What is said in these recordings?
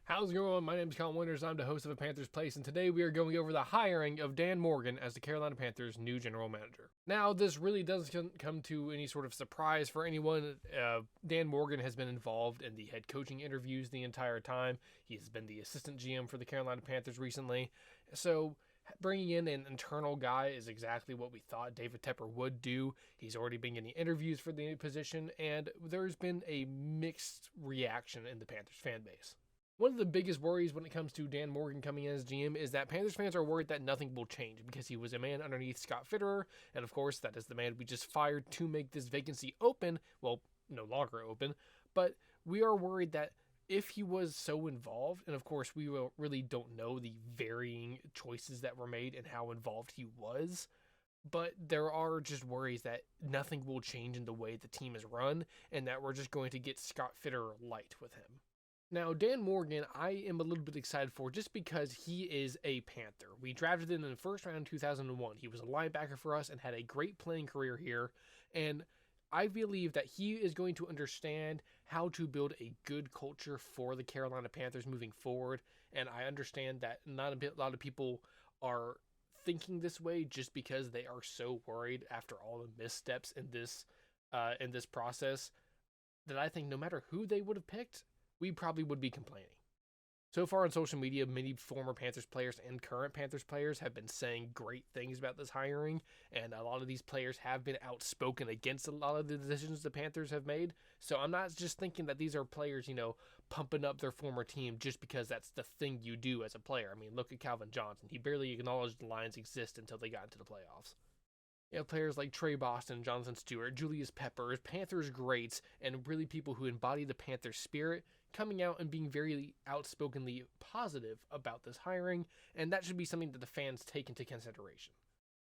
How's it going? My name is Colin Winters. I'm the host of A Panthers Place, and today we are going over the hiring of Dan Morgan as the Carolina Panthers' new general manager. Now, this really doesn't come to any sort of surprise for anyone. Dan Morgan has been involved in the head coaching interviews the entire time. He's been the assistant GM for the Carolina Panthers recently. So, bringing in an internal guy is exactly what we thought David Tepper would do. He's already been getting interviews for the position, and there's been a mixed reaction in the Panthers fan base. One of the biggest worries when it comes to Dan Morgan coming in as GM is that Panthers fans are worried that nothing will change because he was a man underneath Scott Fitterer, and of course that is the man we just fired to make this vacancy open. Well, no longer open, but we are worried that if he was so involved, and of course we really don't know the varying choices that were made and how involved he was, but there are just worries that nothing will change in the way the team is run and that we're just going to get Scott Fitterer light with him. Now, Dan Morgan, I am a little bit excited for just because he is a Panther. We drafted him in the first round in 2001. He was a linebacker for us and had a great playing career here. And I believe that he is going to understand how to build a good culture for the Carolina Panthers moving forward. And I understand that not a lot of people are thinking this way just because they are so worried after all the missteps in this process that I think no matter who they would have picked, we probably would be complaining. So far on social media, many former Panthers players and current Panthers players have been saying great things about this hiring, and a lot of these players have been outspoken against a lot of the decisions the Panthers have made. So I'm not just thinking that these are players, pumping up their former team just because that's the thing you do as a player. I mean, look at Calvin Johnson. He barely acknowledged the Lions exist until they got into the playoffs. You have players like Trey Boston, Jonathan Stewart, Julius Peppers, Panthers greats, and really people who embody the Panthers spirit coming out and being very outspokenly positive about this hiring, and that should be something that the fans take into consideration.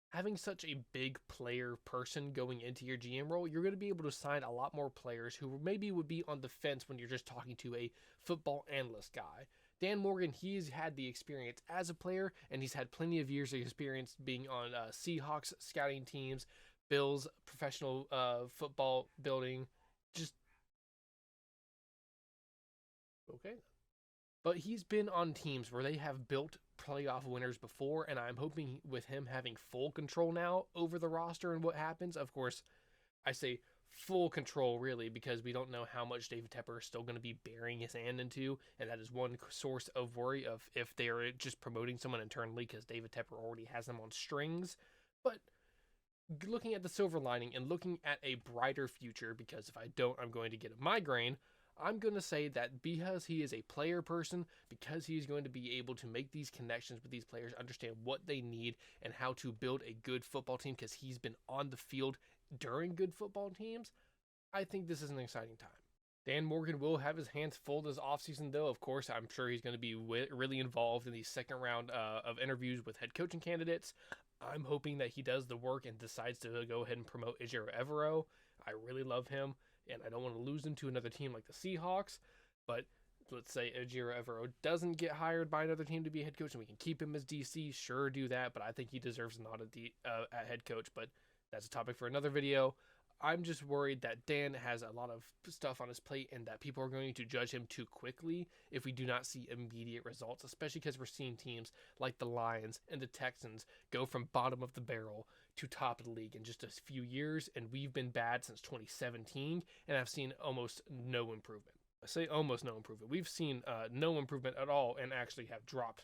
Having such a big player person going into your GM role, you're going to be able to sign a lot more players who maybe would be on the fence when you're just talking to a football analyst guy. Dan Morgan, he's had the experience as a player, and he's had plenty of years of experience being on Seahawks scouting teams, Bills professional football building. Just okay. But he's been on teams where they have built playoff winners before, and I'm hoping with him having full control now over the roster and what happens. Of course, I say full control really because we don't know how much David Tepper is still going to be burying his hand into, and that is one source of worry of if they're just promoting someone internally because David Tepper already has them on strings. But looking at the silver lining and looking at a brighter future, because if I don't, I'm going to get a migraine. I'm going to say that because he is a player person, because he's going to be able to make these connections with these players, understand what they need and how to build a good football team because he's been on the field during good football teams, I think this is an exciting time. Dan Morgan will have his hands full this offseason, though. Of course, I'm sure he's going to be really involved in the second round of interviews with head coaching candidates. I'm hoping that he does the work and decides to go ahead and promote Ejiro Evero. I really love him, and I don't want to lose him to another team like the Seahawks. But let's say Ejiro Evero doesn't get hired by another team to be a head coach, and we can keep him as DC. Sure, do that, but I think he deserves a nod at head coach. But that's a topic for another video. I'm just worried that Dan has a lot of stuff on his plate and that people are going to judge him too quickly if we do not see immediate results, especially because we're seeing teams like the Lions and the Texans go from bottom of the barrel to top of the league in just a few years, and we've been bad since 2017, and I've seen almost no improvement. I say almost no improvement. We've seen no improvement at all and actually have dropped.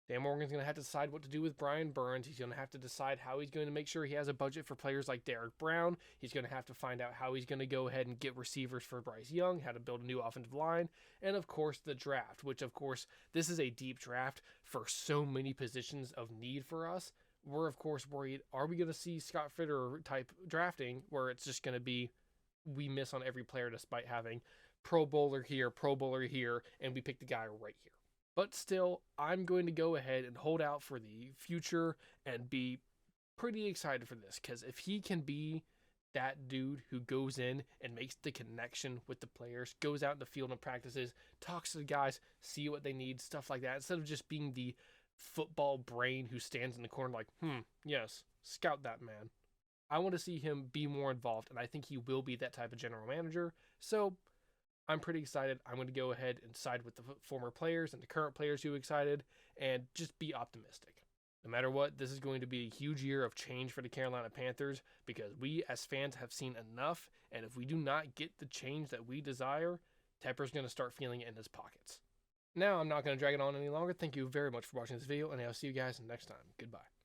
Dan Morgan's going to have to decide what to do with Brian Burns. He's going to have to decide how he's going to make sure he has a budget for players like Derek Brown. He's going to have to find out how he's going to go ahead and get receivers for Bryce Young, how to build a new offensive line, and of course the draft, which of course this is a deep draft for so many positions of need for us. We're of course worried, are we going to see Scott Fitterer type drafting where it's just going to be we miss on every player despite having Pro Bowler here, and we pick the guy right here. But still, I'm going to go ahead and hold out for the future and be pretty excited for this. Because if he can be that dude who goes in and makes the connection with the players, goes out in the field and practices, talks to the guys, see what they need, stuff like that, instead of just being the football brain who stands in the corner like, yes, scout that man. I want to see him be more involved, and I think he will be that type of general manager. So I'm pretty excited. I'm going to go ahead and side with the former players and the current players who are excited and just be optimistic. No matter what, this is going to be a huge year of change for the Carolina Panthers because we as fans have seen enough, and if we do not get the change that we desire, Tepper's going to start feeling it in his pockets. Now, I'm not going to drag it on any longer. Thank you very much for watching this video, and I'll see you guys next time. Goodbye.